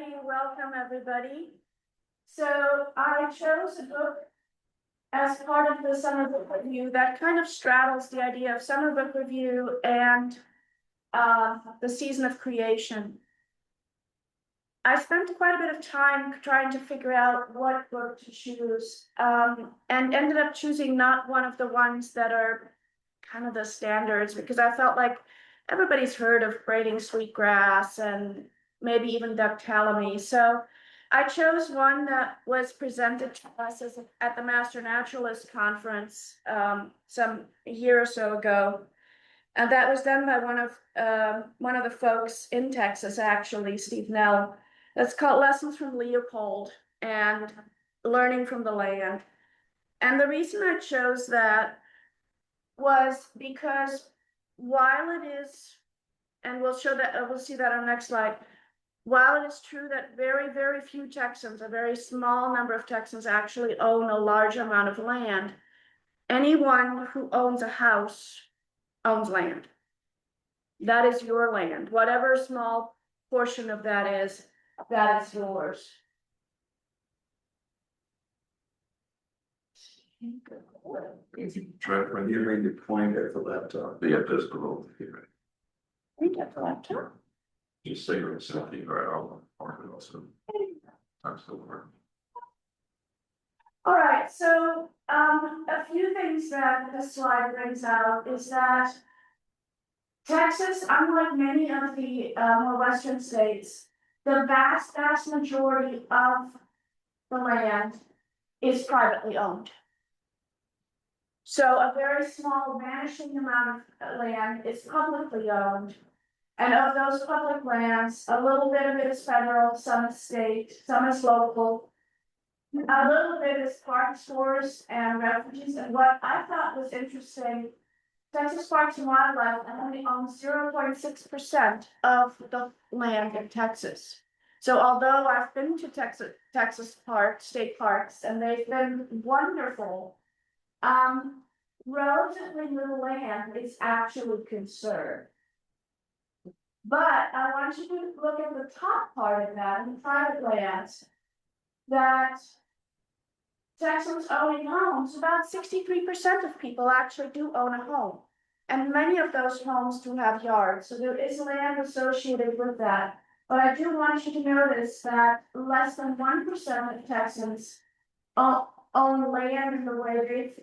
righty, welcome everybody. So I chose a book as part of the summer book review that kind of straddles the idea of summer book review and the season of creation. I spent quite a bit of time trying to figure out what book to choose, and ended up choosing not one of the ones that are kind of the standards, because I felt like everybody's heard of Braiding Sweetgrass and maybe even Ductalamy. So I chose one that was presented to us at the Master Naturalist Conference some year or so ago. And that was done by one of the folks in Texas, actually, Steve Nelle. That's called Lessons from Leopold and Learning from the Land. And the reason I chose that was because while it is, and we'll see that on the next slide, while it is true that very, very few Texans, a very small number of Texans actually own a large amount of land, anyone who owns a house owns land. That is your land. Whatever small portion of that is yours. If you try when you made the point at the laptop, yeah, just below here. Point at the laptop. Just say you're something or I'll mark it also. I'm still working. All right, so a few things that this slide brings out is that Texas, unlike many of the more western states, the vast majority of the land is privately owned. So a very small vanishing amount of land is publicly owned. And of those public lands, a little bit of it is federal, some is state, some is local. A little bit is parks, forests, and refuges. And what I thought was interesting, Texas Parks and Wildlife only owns 0.6% of the land in Texas. So although I've been to Texas parks, state parks, and they've been wonderful, relatively little land is actually conserved. But I want you to look at the top part of that, the private lands, that Texans owning homes, about 63% of people actually do own a home. And many of those homes do have yards, so there is land associated with that. But I do want you to notice that less than 1% of Texans own land in the way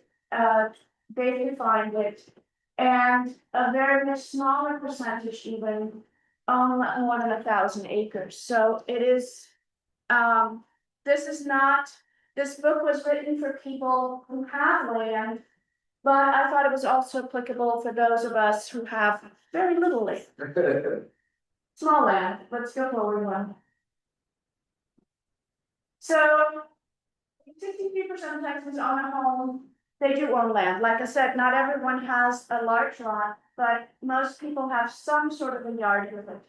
they've defined it, and a very much smaller percentage even own more than 1,000 acres. So it is, this book was written for people who have land, but I thought it was also applicable for those of us who have very little land. Small land. Let's go forward one. So 63% of Texans own a home. They do own land. Like I said, not everyone has a large lot, but most people have some sort of a yard with it.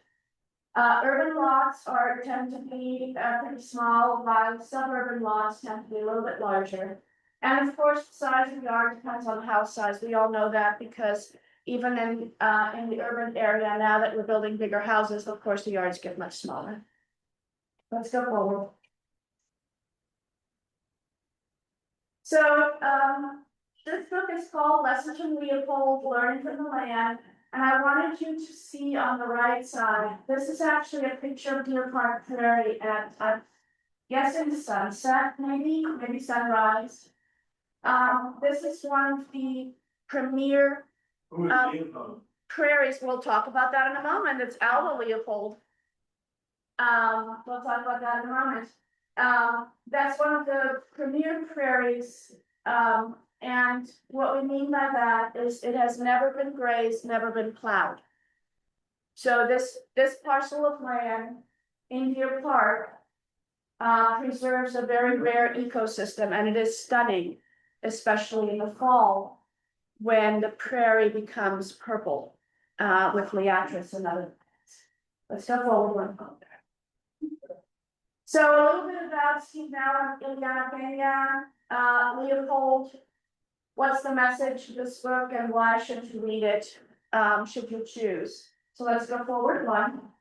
Urban lots tend to be pretty small, while suburban lots tend to be a little bit larger. And of course, the size of the yard depends on house size. We all know that because even in the urban area, now that we're building bigger houses, of course, the yards get much smaller. Let's go forward. So this book is called Lessons from Leopold, Learning from the Land, and I wanted you to see on the right side, this is actually a picture of Deer Park Prairie at, I'm guessing sunset, maybe sunrise. This is one of the premier prairies. We'll talk about that in a moment. It's Alva Leopold. We'll talk about that in a moment. That's one of the premier prairies, and what we mean by that is it has never been grazed, never been plowed. So this parcel of land in Deer Park preserves a very rare ecosystem, and it is stunning, especially in the fall when the prairie becomes purple with liatris and other plants. Let's go forward one. So a little bit about Steve Nelle and Iliana Pena, Leopold. What's the message of this book and why should you read it? Should you choose? So let's go forward one.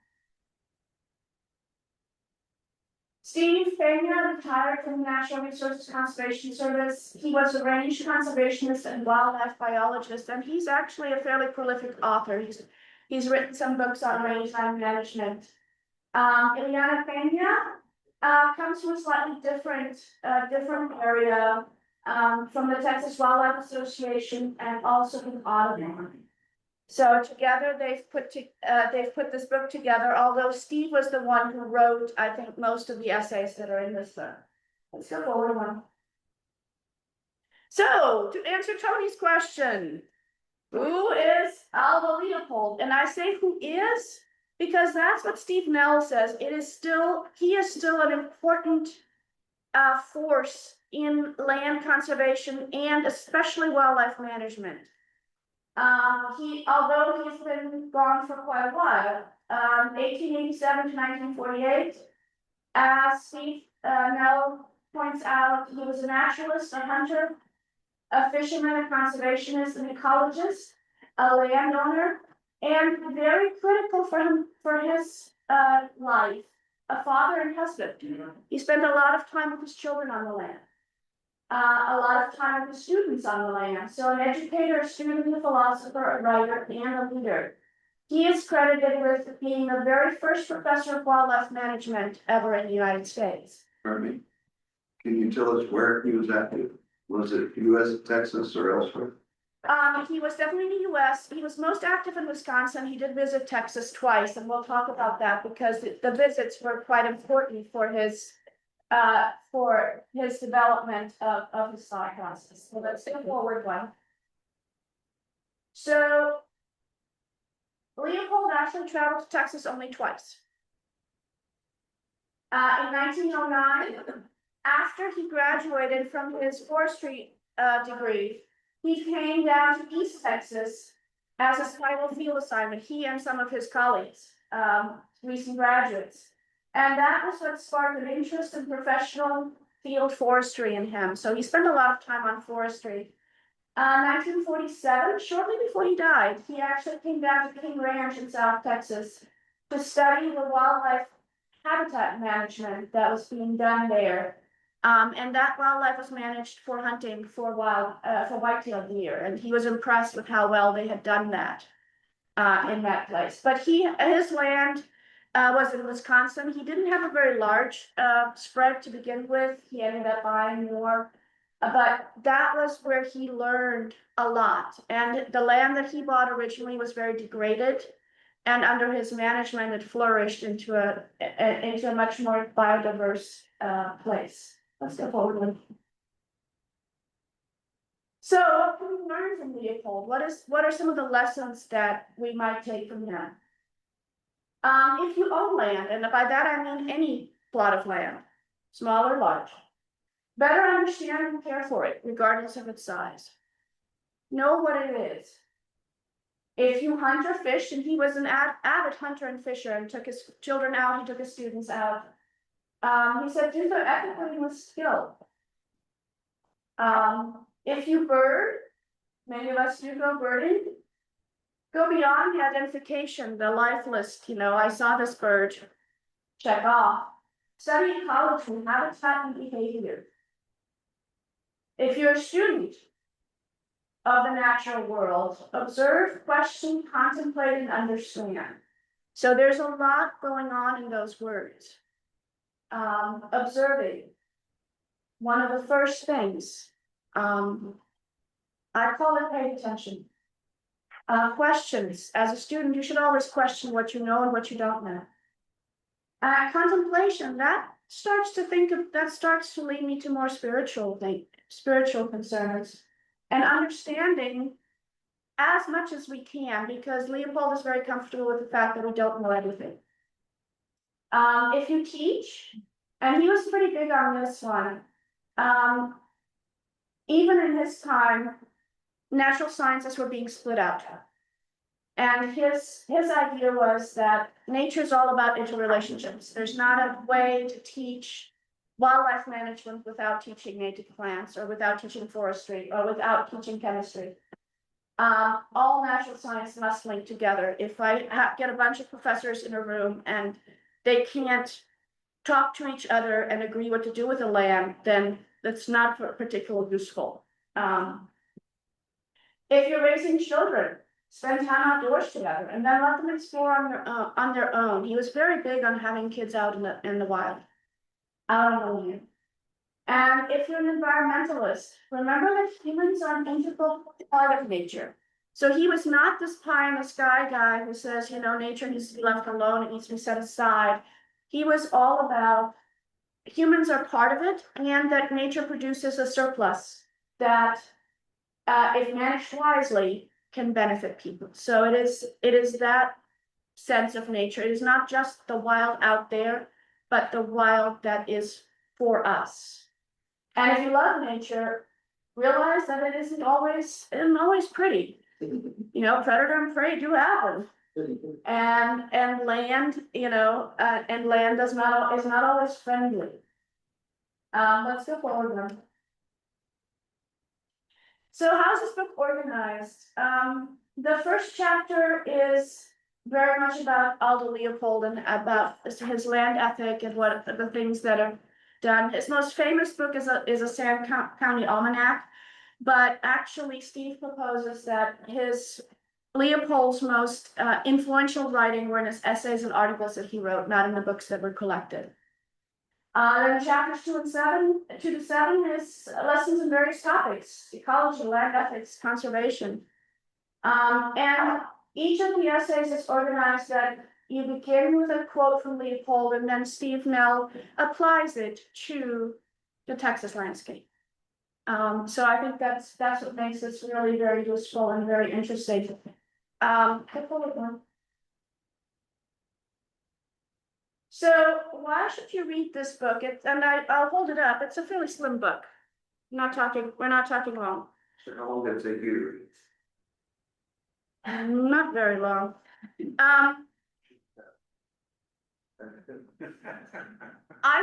Steve Nelle retired from the Natural Resources Conservation Service. He was a range conservationist and wildlife biologist, and he's actually a fairly prolific author. He's written some books on rangeland management. Iliana Pena comes from a slightly different area, from the Texas Wildlife Association and also from Audubon. So together they've put this book together, although Steve was the one who wrote, I think, most of the essays that are in this book. Let's go forward one. So to answer Tony's question, who is Alva Leopold? And I say who is because that's what Steve Nelle says. He is still an important force in land conservation and especially wildlife management. Although he's been gone for quite a while, 1887 to 1948, as Steve Nelle points out, he was a naturalist, a hunter, a fisherman, a conservationist, an ecologist, a landowner, and very critical for his life, a father and husband. He spent a lot of time with his children on the land. A lot of time with the students on the land. So an educator, a student, a philosopher, a writer, and a leader. He is credited with being the very first professor of wildlife management ever in the United States. Irmi, can you tell us where he was active? Was it US, Texas, or elsewhere? He was definitely in the US. He was most active in Wisconsin. He did visit Texas twice, and we'll talk about that because the visits were quite important for his development of his thought process. So let's go forward one. So Leopold actually traveled to Texas only twice. In 1909, after he graduated from his forestry degree, he came down to East Texas as a spiral field assignment, he and some of his colleagues, recent graduates. And that was what sparked an interest in professional field forestry in him. So he spent a lot of time on forestry. 1947, shortly before he died, he actually came down to King Ranch in South Texas to study the wildlife habitat management that was being done there. And that wildlife was managed for hunting for white-tailed deer. And he was impressed with how well they had done that in that place. But his land was in Wisconsin. He didn't have a very large spread to begin with. He ended up buying more, but that was where he learned a lot. And the land that he bought originally was very degraded, and under his management, it flourished into a much more biodiverse place. Let's go forward. So, what can we learn from Leopold? What are some of the lessons that we might take from him? If you own land, and by that I mean any plot of land, small or large, better understand and care for it, regardless of its size. Know what it is. If you hunt or fish, and he was an avid hunter and fisher and took his children out, he took his students out. He said, do so ethically and with skill. If you bird, many of us do go birding. Go beyond the identification, the life list. I saw this bird, check off. Study ecology, habitat, and behavior. If you're a student of the natural world, observe, question, contemplate, and understand. So there's a lot going on in those words. Observing, one of the first things, I call it pay attention. Questions. As a student, you should always question what you know and what you don't know. Contemplation, that starts to lead me to more spiritual concerns, and understanding as much as we can, because Leopold is very comfortable with the fact that we don't know everything. If you teach, and he was pretty big on this one, even in his time, natural sciences were being split out. And his idea was that nature is all about interrelationships. There's not a way to teach wildlife management without teaching native plants, or without teaching forestry, or without teaching chemistry. All natural science must link together. If I get a bunch of professors in a room and they can't talk to each other and agree what to do with the land, then that's not particularly useful. If you're raising children, spend time outdoors together and then let them explore on their own. He was very big on having kids out in the wild, out on the land. And if you're an environmentalist, remember that humans are an integral part of nature. So he was not this pie in the sky guy who says, you know, nature needs to be left alone, it needs to be set aside. He was all about humans are part of it, and that nature produces a surplus that, if managed wisely, can benefit people. So it is that sense of nature. It is not just the wild out there, but the wild that is for us. And if you love nature, realize that it isn't always pretty. You know, predator and prey do happen. And land, you know, and land is not always friendly. Let's go forward then. So how's this book organized? The first chapter is very much about Aldo Leopold and about his land ethic and what the things that are done. His most famous book is a Sand County Almanac, but actually Steve proposes that Leopold's most influential writing were in his essays and articles that he wrote, not in the books that were collected. Then chapters 2 to 7 is lessons in various topics: ecology, land ethics, conservation. And each of the essays is organized that you begin with a quote from Leopold, and then Steve Nelle applies it to the Texas landscape. So I think that's what makes this really very useful and very interesting. So why should you read this book? I'll hold it up. It's a fairly slim book. We're not talking long. So how long does it take you to read? Not very long. I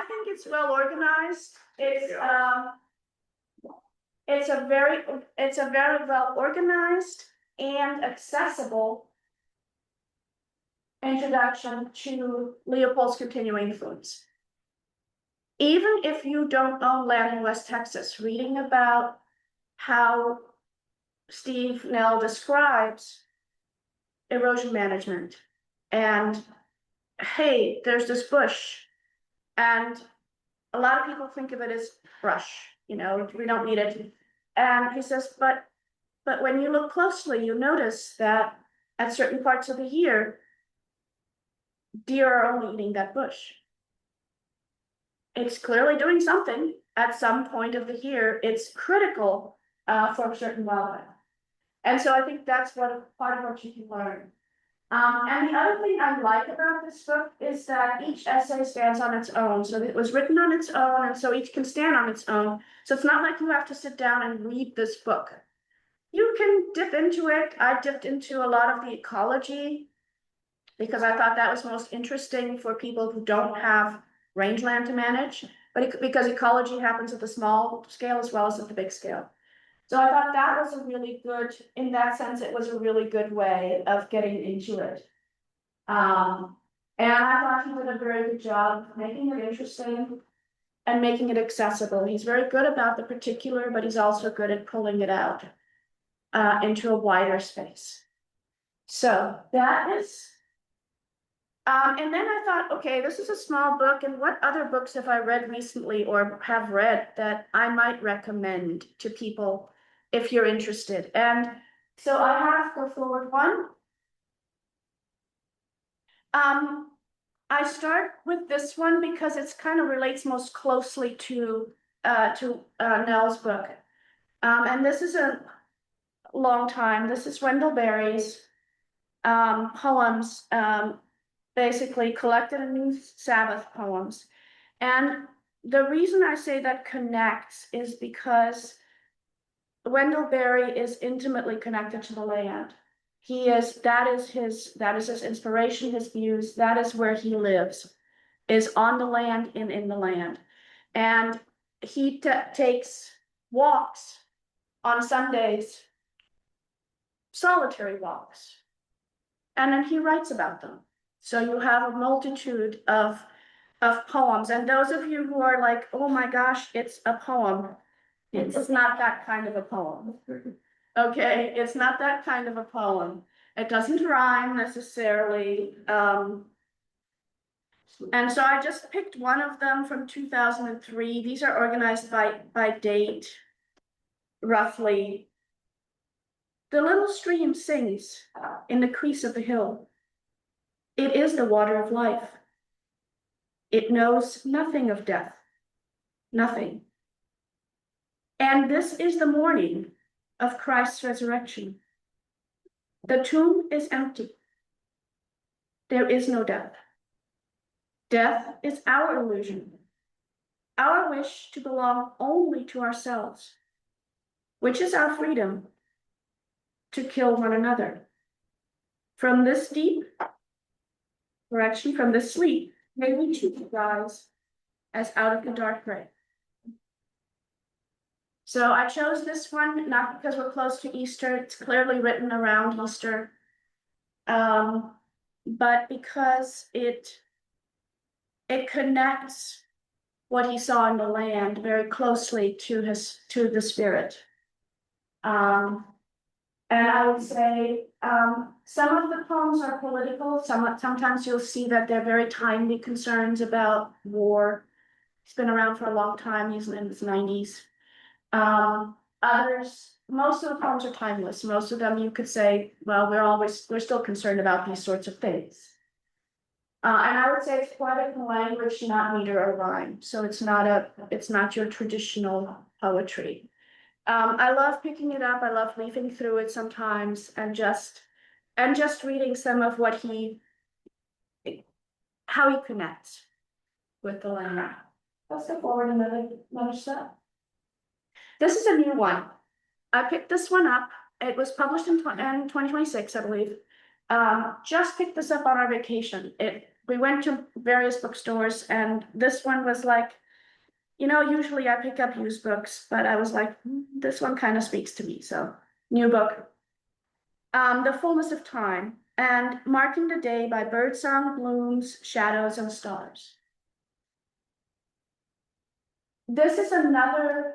think it's well organized. It's a very well organized and accessible introduction to Leopold's continuing influence. Even if you don't own land in West Texas, reading about how Steve Nelle describes erosion management and, hey, there's this bush, and a lot of people think of it as brush, you know, we don't need it. And he says, but when you look closely, you notice that at certain parts of the year, deer are only eating that bush. It's clearly doing something at some point of the year. It's critical for certain wildlife. And so I think that's part of what you can learn. And the other thing I like about this book is that each essay stands on its own. So it was written on its own, and so each can stand on its own. So it's not like you have to sit down and read this book. You can dip into it. I dipped into a lot of the ecology because I thought that was most interesting for people who don't have rangeland to manage, but because ecology happens at the small scale as well as at the big scale. So I thought that was a really good, in that sense, it was a really good way of getting into it. And I thought he did a very good job making it interesting and making it accessible. He's very good about the particular, but he's also good at pulling it out into a wider space. So that is, and then I thought, okay, this is a small book, and what other books have I read recently or have read that I might recommend to people if you're interested? And so I have go forward one. I start with this one because it's kind of relates most closely to Nell's book. And this is a long time. This is Wendell Berry's poems, basically collected in New Sabbath poems. And the reason I say that connects is because Wendell Berry is intimately connected to the land. That is his inspiration, his views, that is where he lives, is on the land and in the land. And he takes walks on Sundays, solitary walks, and then he writes about them. So you have a multitude of of poems. And those of you who are like, oh my gosh, it's a poem, it's not that kind of a poem. Okay, it's not that kind of a poem. It doesn't rhyme necessarily. And so I just picked one of them from 2003. These are organized by date, roughly. The little stream sings in the crease of the hill. It is the water of life. It knows nothing of death, nothing. And this is the morning of Christ's resurrection. The tomb is empty. There is no death. Death is our illusion, our wish to belong only to ourselves, which is our freedom to kill one another. From this deep correction, from this sleep, may we too rise as out of the dark grave. So I chose this one, not because we're close to Easter, it's clearly written around Easter, but because it connects what he saw in the land very closely to the spirit. And I would say some of the poems are political. Sometimes you'll see that they're very timely concerns about war. He's been around for a long time. He's in his 90s. Others, most of the poems are timeless. Most of them you could say, well, we're still concerned about these sorts of things. And I would say it's poetic language, not meter or rhyme. So it's not your traditional poetry. I love picking it up. I love leafing through it sometimes and just reading some of how he connects with the land. Let's go forward another step. This is a new one. I picked this one up. It was published in 2026, I believe. Just picked this up on our vacation. We went to various bookstores, and this one was like, usually I pick up used books, but I was like, this one kind of speaks to me. So, new book. The Fullness of Time, and Marking the Day by Birdsong, Blooms, Shadows, and Stars. This is another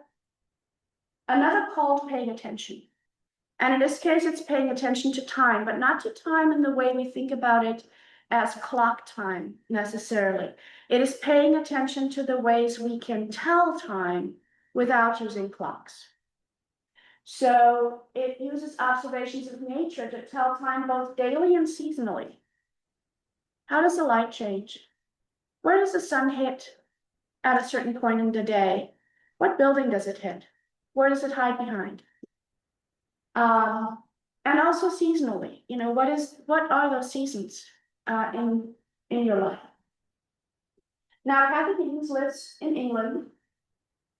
call to paying attention. And in this case, it's paying attention to time, but not to time in the way we think about it as clock time necessarily. It is paying attention to the ways we can tell time without using clocks. So it uses observations of nature to tell time both daily and seasonally. How does the light change? Where does the sun hit at a certain point in the day? What building does it hit? Where does it hide behind? And also seasonally, what are those seasons in your life? Now, Kathy Higgins lives in England,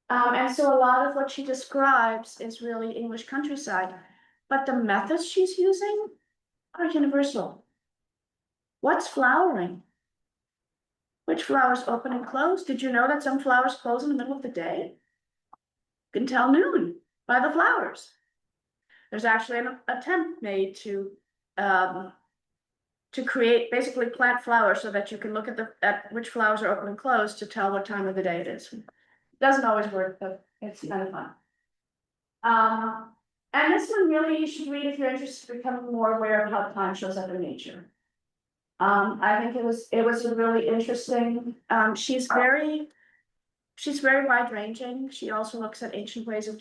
and so a lot of what she describes is really English countryside, but the methods she's using are universal. What's flowering? Which flowers open and close? Did you know that some flowers close in the middle of the day? You can tell noon by the flowers. There's actually an attempt made to create, basically plant flowers so that you can look at which flowers are open and closed to tell what time of the day it is. It doesn't always work, but it's kind of fun. And this one really you should read if you're interested in becoming more aware of how time shows up in nature. I think it was really interesting. She's very wide-ranging. She also looks at ancient ways of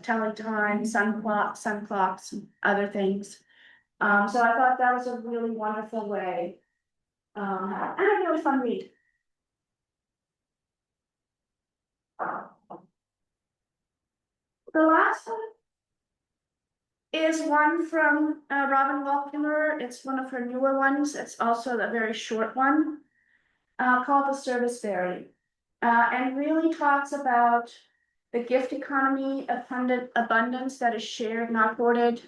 telling time, sun clocks, and other things. So I thought that was a really wonderful way, and a really fun read. The last one is one from Robin Wall Kimmerer. It's one of her newer ones. It's also a very short one called The Service Fairy. And really talks about the gift economy, abundance that is shared, not hoarded,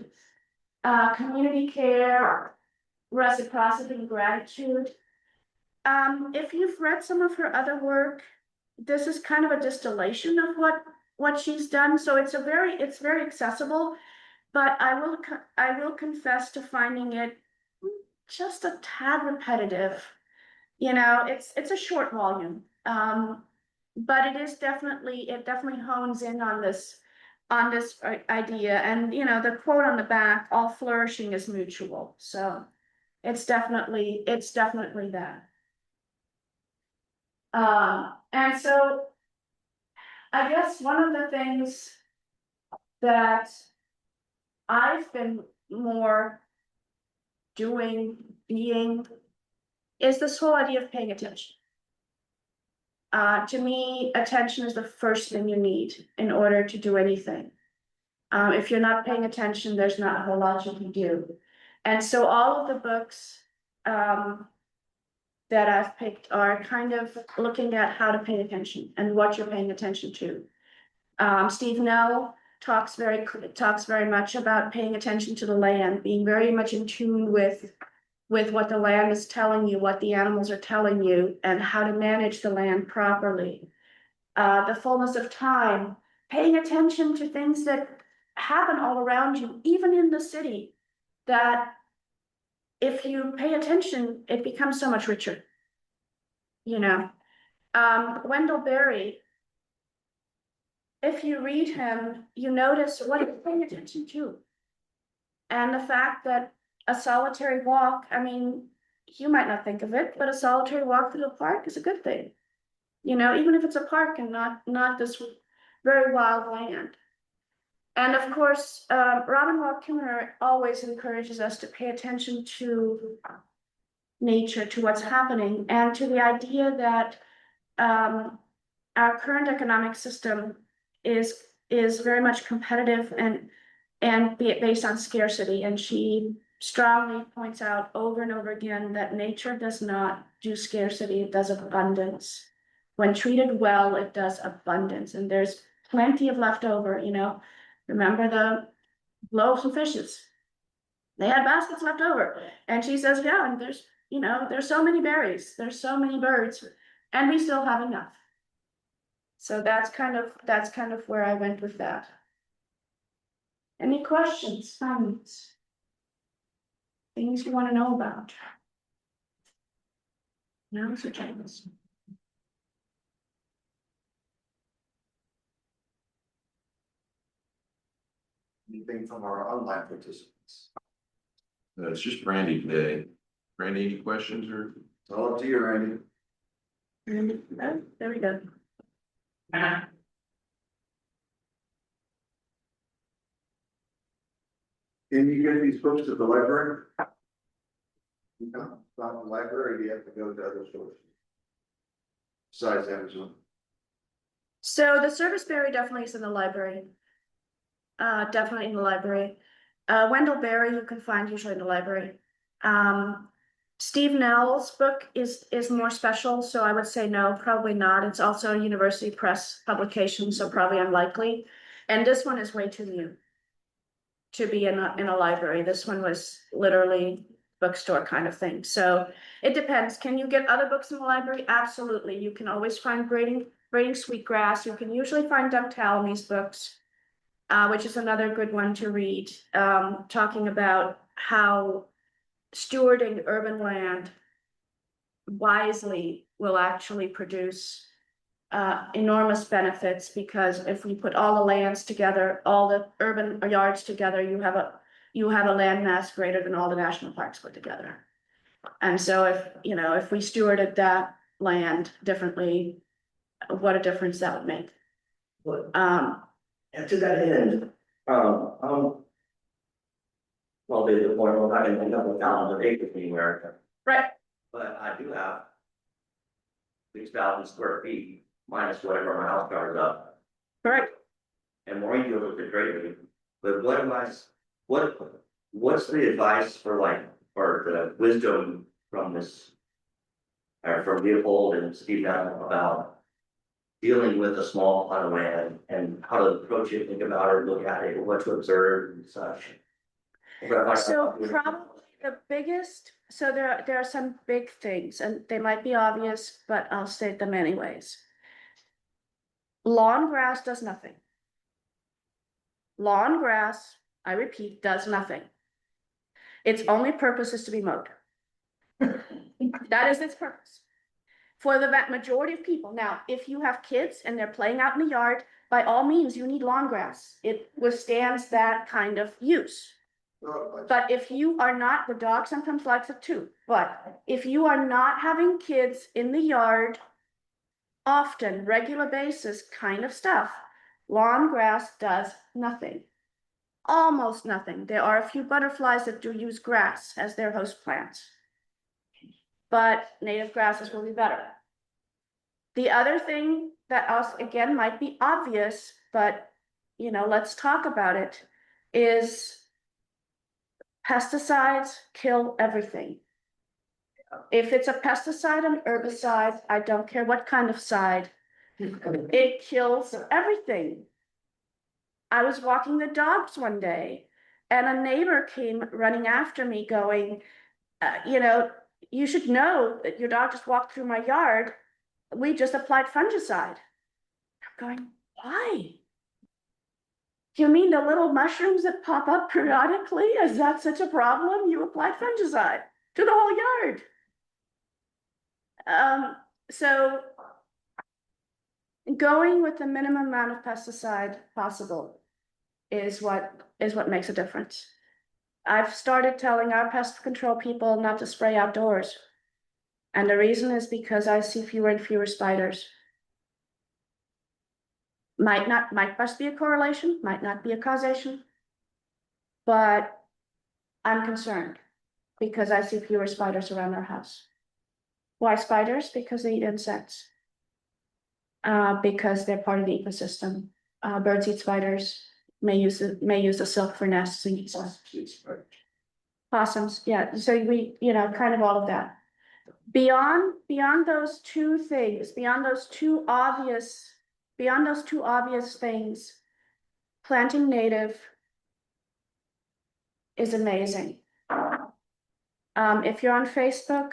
community care, reciprocity, and gratitude. If you've read some of her other work, this is kind of a distillation of what she's done. So it's very accessible, but I will confess to finding it just a tad repetitive. you know, it's a short volume. But it definitely hones in on this idea, and you know, the quote on the back, all flourishing is mutual. So it's definitely that. And so I guess one of the things that I've been more being is this whole idea of paying attention. To me, attention is the first thing you need in order to do anything. If you're not paying attention, there's not a whole lot you can do. And so all of the books that I've picked are kind of looking at how to pay attention and what you're paying attention to. Steve Nelle talks very much about paying attention to the land, being very much in tune with what the land is telling you, what the animals are telling you, and how to manage the land properly. The fullness of time, paying attention to things that happen all around you, even in the city, that if you pay attention, it becomes so much richer. You know, Wendell Berry, if you read him, you notice what he's paying attention to. And the fact that a solitary walk, I mean, you might not think of it, but a solitary walk through the park is a good thing. You know, even if it's a park and not this very wild land. And of course, Robin Wall Kimmerer always encourages us to pay attention to nature, to what's happening, and to the idea that our current economic system is very much competitive and based on scarcity. And she strongly points out over and over again that nature does not do scarcity, it does abundance. When treated well, it does abundance, and there's plenty of leftover, you know. Remember the loaves and fishes? They had baskets left over. And she says, yeah, and there's, you know, there's so many berries, there's so many birds, and we still have enough. So that's kind of where I went with that. Any questions, comments? Things you want to know about? Now's your chance. Anything from our online participants? It's just Brandy today. Brandy, any questions or? It's all up to you, Randy. Oh, there we go. Can you get these books at the library? You come from the library, or do you have to go to other sources? Besides Amazon. So the service berry definitely is in the library. Definitely in the library. Wendell Berry you can find usually in the library. Steve Nell's book is more special, so I would say no, probably not. It's also a university press publication, so probably unlikely. And this one is way too new to be in a library. This one was literally bookstore kind of thing. So it depends. Can you get other books in the library? Absolutely. You can always find Braiding Sweetgrass. You can usually find Doug Tallamy's books, which is another good one to read, talking about how stewarding urban land wisely will actually produce enormous benefits, because if we put all the lands together, all the urban yards together, you have a land mass greater than all the national parks put together. And so if we stewarded that land differently, what a difference that would make. And to that end, well, the point, I'm not gonna end up with thousands of acres anywhere, Right. but I do have 6,000 square feet minus whatever my house covers up. Correct. And Maureen deals with it greatly, but what's the advice or the wisdom from this, or from Leopold and Steve Nelle about dealing with a small plot of land and how to approach it, think about it, look at it, what to observe and such? So probably the biggest, so there are some big things, and they might be obvious, but I'll state them anyways. Lawn grass does nothing. Lawn grass, I repeat, does nothing. Its only purpose is to be mowed. That is its purpose. for the majority of people. Now, if you have kids and they're playing out in the yard, by all means, you need lawn grass. It withstands that kind of use. But if you are not, the dog sometimes likes it too, but if you are not having kids in the yard often, regular basis kind of stuff, lawn grass does nothing. Almost nothing. There are a few butterflies that do use grass as their host plants. But native grasses will be better. The other thing that also, again, might be obvious, but let's talk about it, is pesticides kill everything. If it's a pesticide and herbicide, I don't care what kind of side, it kills everything. I was walking the dogs one day and a neighbor came running after me going, you should know that your dog just walked through my yard. We just applied fungicide. I'm going, why? You mean the little mushrooms that pop up periodically? Is that such a problem? You applied fungicide to the whole yard. So going with the minimum amount of pesticide possible is what makes a difference. I've started telling our pest control people not to spray outdoors. And the reason is because I see fewer and fewer spiders. Might must be a correlation, might not be a causation. But I'm concerned because I see fewer spiders around our house. Why spiders? Because they eat insects. Because they're part of the ecosystem. Birds eat spiders, may use the silk for nests and eat them. Possums, yeah, so we, kind of all of that. Beyond those two things, beyond those two obvious things, planting native is amazing. If you're on Facebook,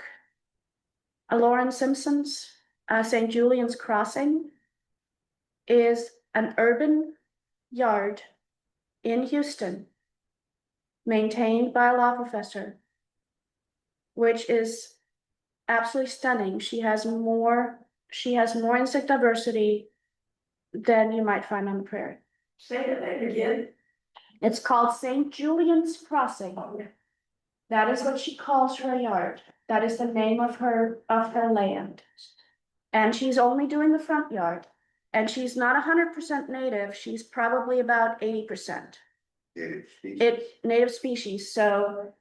Lauren Simpson's St. Julian's Crossing is an urban yard in Houston, maintained by a law professor, which is absolutely stunning. She has more insect diversity than you might find on the prairie. Say that again. It's called St. Julian's Crossing. That is what she calls her yard. That is the name of her land. And she's only doing the front yard. And she's not 100% native. She's probably about 80%. Native species. So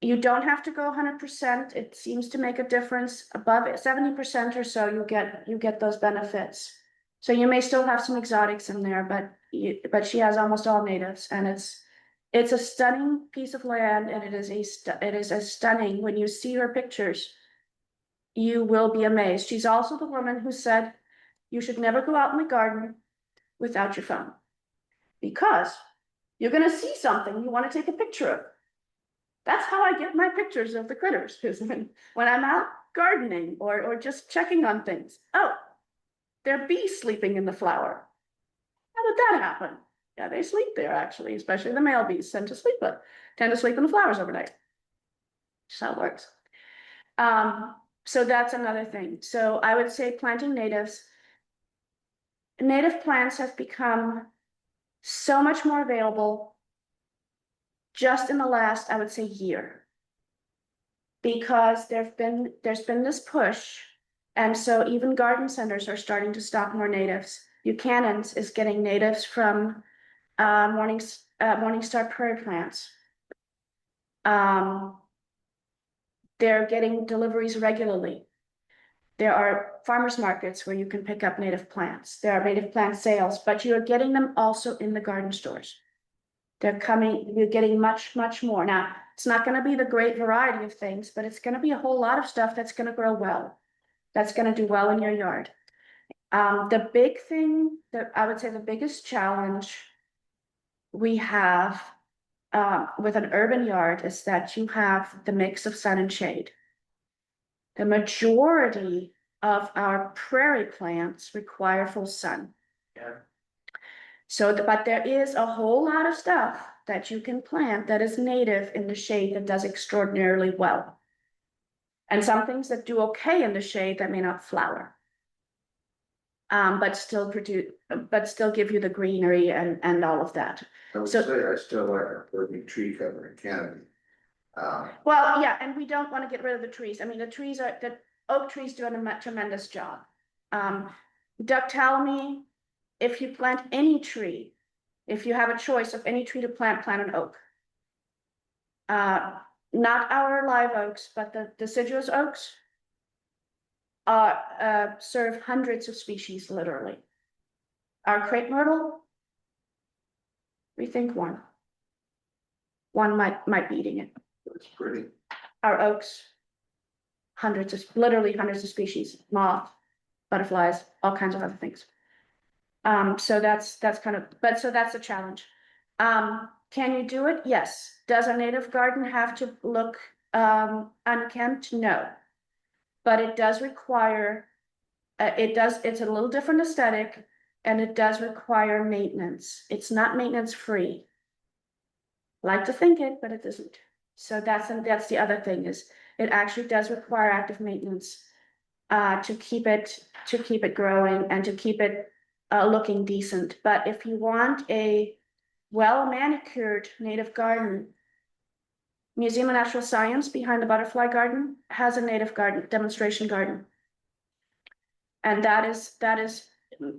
you don't have to go 100%. It seems to make a difference. Above 70% or so, you get those benefits. So you may still have some exotics in there, but she has almost all natives, and it's a stunning piece of land, and it is a stunning. When you see her pictures, you will be amazed. She's also the woman who said you should never go out in the garden without your phone, because you're going to see something you want to take a picture of. That's how I get my pictures of the critters, because when I'm out gardening or just checking on things. Oh, there are bees sleeping in the flower. How did that happen? Yeah, they sleep there actually, especially the male bees tend to sleep in the flowers overnight. That's how it works. So that's another thing. So I would say planting natives. Native plants have become so much more available just in the last, I would say, year, because there's been this push, and so even garden centers are starting to stock more natives. Buchanan's is getting natives from Morningstar prairie plants. They're getting deliveries regularly. There are farmers markets where you can pick up native plants. There are native plant sales, but you are getting them also in the garden stores. They're coming, you're getting much, much more. Now, it's not going to be the great variety of things, but it's going to be a whole lot of stuff that's going to grow well. That's going to do well in your yard. The big thing that I would say the biggest challenge we have with an urban yard is that you have the mix of sun and shade. The majority of our prairie plants require full sun. Yeah. So, but there is a whole lot of stuff that you can plant that is native in the shade that does extraordinarily well. And some things that do okay in the shade that may not flower. But still give you the greenery and all of that. I would So- say I still like a perfect tree covering canopy. Well, yeah, and we don't want to get rid of the trees. I mean, the oak trees do a tremendous job. Ductalme, if you plant any tree, if you have a choice of any tree to plant an oak. Not our live oaks, but the deciduous oaks serve hundreds of species, literally. Our crepe myrtle, we think one. One might be eating it. It's pretty. Our oaks, literally hundreds of species, moth, butterflies, all kinds of other things. So that's kind of, so that's a challenge. Can you do it? Yes. Does a native garden have to look unkempt? No. But it does require, it's a little different aesthetic, and it does require maintenance. It's not maintenance free. Like to think it, but it isn't. So that's the other thing, is it actually does require active maintenance to keep it growing and to keep it looking decent. But if you want a well manicured native garden, Museum of Natural Science behind the butterfly garden has a native garden, demonstration garden. And that is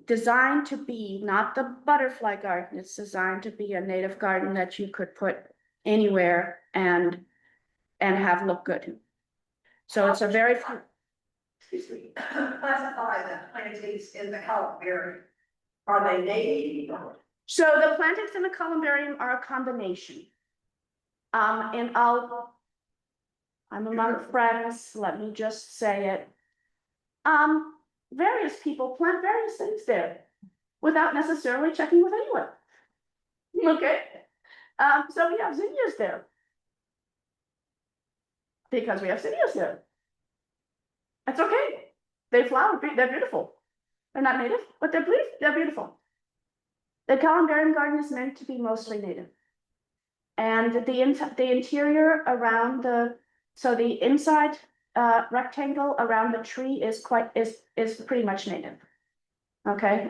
designed to be not the butterfly garden, it's designed to be a native garden that you could put anywhere and have look good. So it's a very, Excuse me. Classify the plantings in the columbarium. Are they native? so the plantings in the columbarium are a combination. And I'm among friends, let me just say it. Various people plant various things there without necessarily checking with anyone. Okay, so we have zinnias there. Because we have zinnias there. That's okay. They flower, they're beautiful. They're not native, but they're beautiful. The columbarium garden is meant to be mostly native. And the interior around the inside rectangle around the tree is pretty much native. Okay,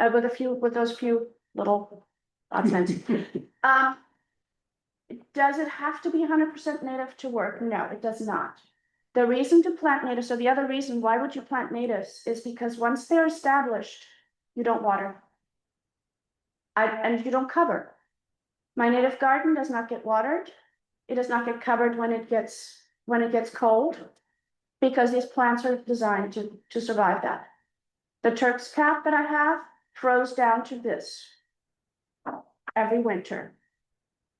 with those few little odds and ends. Does it have to be 100% native to work? No, it does not. The reason to plant native, so the other reason why would you plant natives is because once they're established, you don't water. And you don't cover. My native garden does not get watered. It does not get covered when it gets cold, because these plants are designed to survive that. The Turk's cap that I have froze down to this every winter.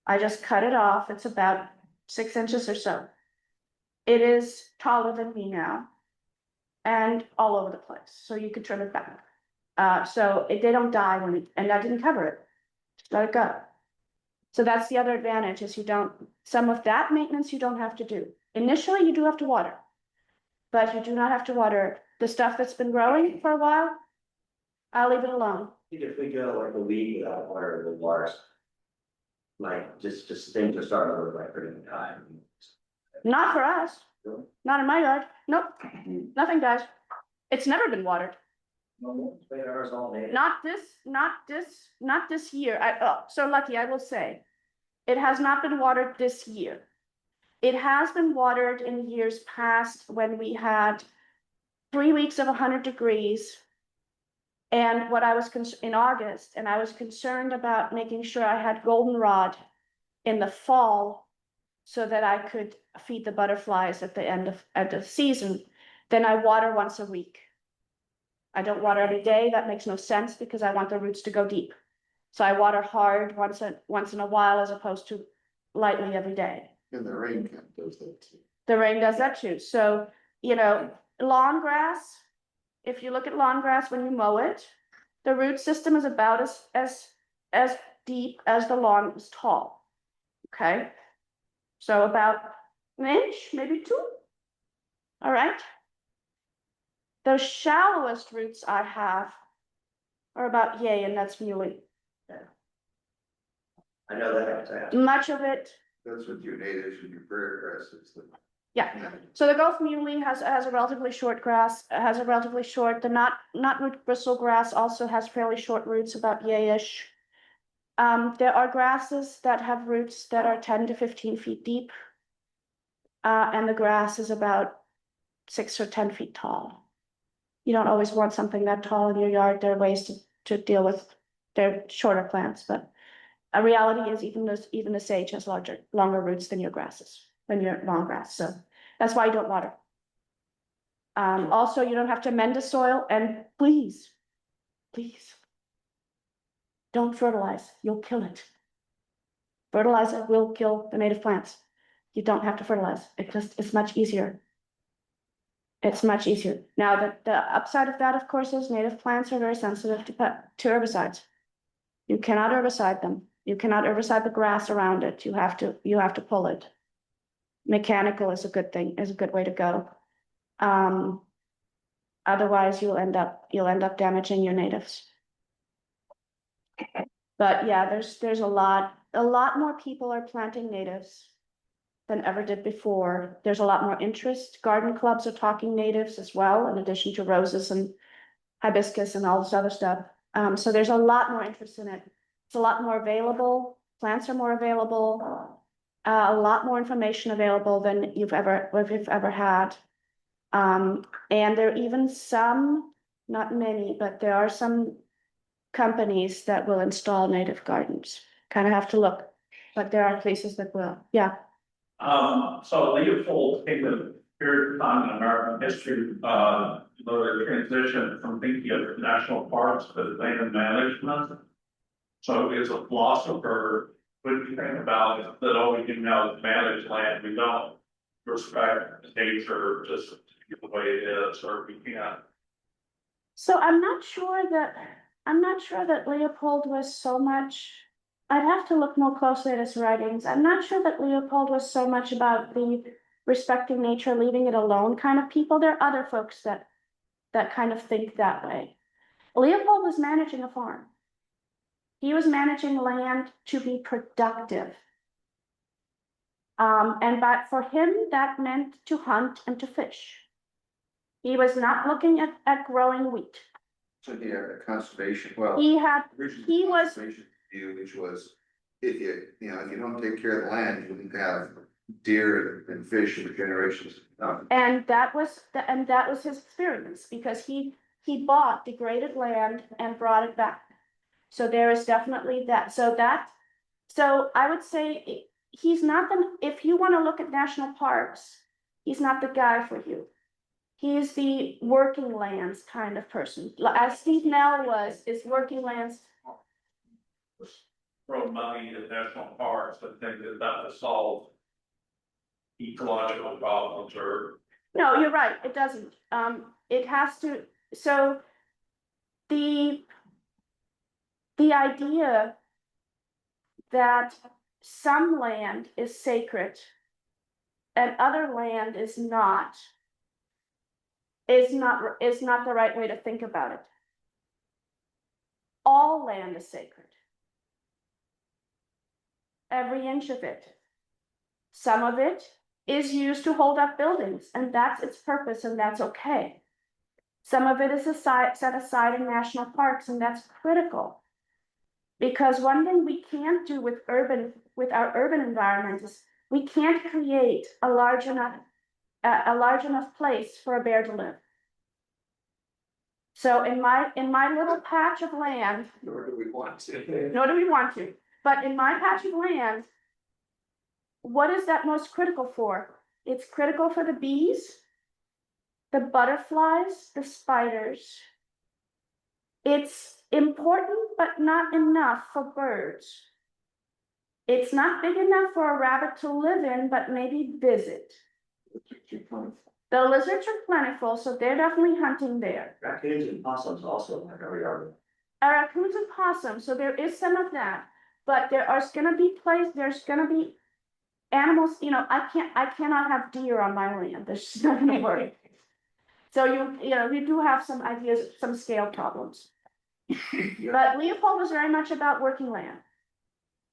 I just cut it off. It's about 6 inches or so. It is taller than me now and all over the place. So you could trim it back. They don't die and I didn't cover it. Just let it go. So that's the other advantage, is some of that maintenance you don't have to do. Initially, you do have to water, but you do not have to water the stuff that's been growing for a while. I'll leave it alone. If we go like a week without water, the water's like, just things are starting to look like pretty time. Not for us. Really? Not in my yard. Nope. Nothing dies. It's never been watered. Ours all native. Not this year. So lucky, I will say. It has not been watered this year. It has been watered in years past when we had 3 weeks of 100 degrees. And in August, and I was concerned about making sure I had goldenrod in the fall so that I could feed the butterflies at the end of the season. Then I water once a week. I don't water every day. That makes no sense because I want the roots to go deep. So I water hard once in a while as opposed to lightly every day. And the rain kind of does that too. The rain does that too. So, lawn grass, if you look at lawn grass when you mow it, the root system is about as deep as the lawn is tall. Okay. So about an inch, maybe 2. All right. The shallowest roots I have are about yay, and that's muley. I know that. Much of it, That's with your natives and your prairie grasses. Yeah, so the Gulf muley has a relatively short grass, the knotweed bristlegrass also has fairly short roots, about yay-ish. There are grasses that have roots that are 10 to 15 feet deep. And the grass is about 6 or 10 feet tall. You don't always want something that tall in your yard. There are ways to deal with their shorter plants, but a reality is even the sage has longer roots than your grasses, than your long grass. So that's why you don't water. Also, you don't have to mend the soil, and please, don't fertilize. You'll kill it. Fertilizer will kill the native plants. You don't have to fertilize. It's much easier. It's much easier. Now, the upside of that, of course, is native plants are very sensitive to herbicides. You cannot herbicide them. You cannot herbicide the grass around it. You have to pull it. Mechanical is a good thing, is a good way to go. Otherwise you'll end up damaging your natives. But yeah, there's a lot more people are planting natives than ever did before. There's a lot more interest. Garden clubs are talking natives as well, in addition to roses and hibiscus and all this other stuff. So there's a lot more interest in it. It's a lot more available. Plants are more available. A lot more information available than you've ever had. And there are even some, not many, but there are some companies that will install native gardens. Kind of have to look, but there are places that will. Yeah. So Leopold came a period of time in American history, the transition from thinking of national parks to land management. So as a philosopher, what do you think about that all we do now is manage land? We don't respect nature just the way it is, or we can't. So I'm not sure that Leopold was so much. I'd have to look more closely at his writings. I'm not sure that Leopold was so much about the respecting nature, leaving it alone kind of people. There are other folks that kind of think that way. Leopold was managing a farm. He was managing land to be productive. But for him, that meant to hunt and to fish. He was not looking at growing wheat. So he had a conservation, well. He was, conservation view, which was, if you don't take care of the land, you can have deer and fish for generations. and that was his experience, because he bought degraded land and brought it back. So there is definitely that. So I would say he's not if you want to look at national parks, he's not the guy for you. He's the working lands kind of person, as Steve Nelle is working lands. Throw money at national parks and think that would solve ecological problems or. No, you're right, it doesn't. It has to, so the idea that some land is sacred and other land is not the right way to think about it. All land is sacred. Every inch of it. Some of it is used to hold up buildings, and that's its purpose, and that's okay. Some of it is set aside in national parks, and that's critical. Because one thing we can't do with our urban environment is we can't create a large enough place for a bear to live. So in my little patch of land, Nor do we want to. nor do we want to, but in my patch of land, what is that most critical for? It's critical for the bees, the butterflies, the spiders. It's important, but not enough for birds. It's not big enough for a rabbit to live in, but maybe visit. The lizards are plentiful, so they're definitely hunting there. Raccoons and possums also have our yard. Raccoons and possums, so there is some of that, but there's gonna be animals, I cannot have deer on my land, there's just not gonna work. So you do have some ideas, some scale problems. But Leopold was very much about working land.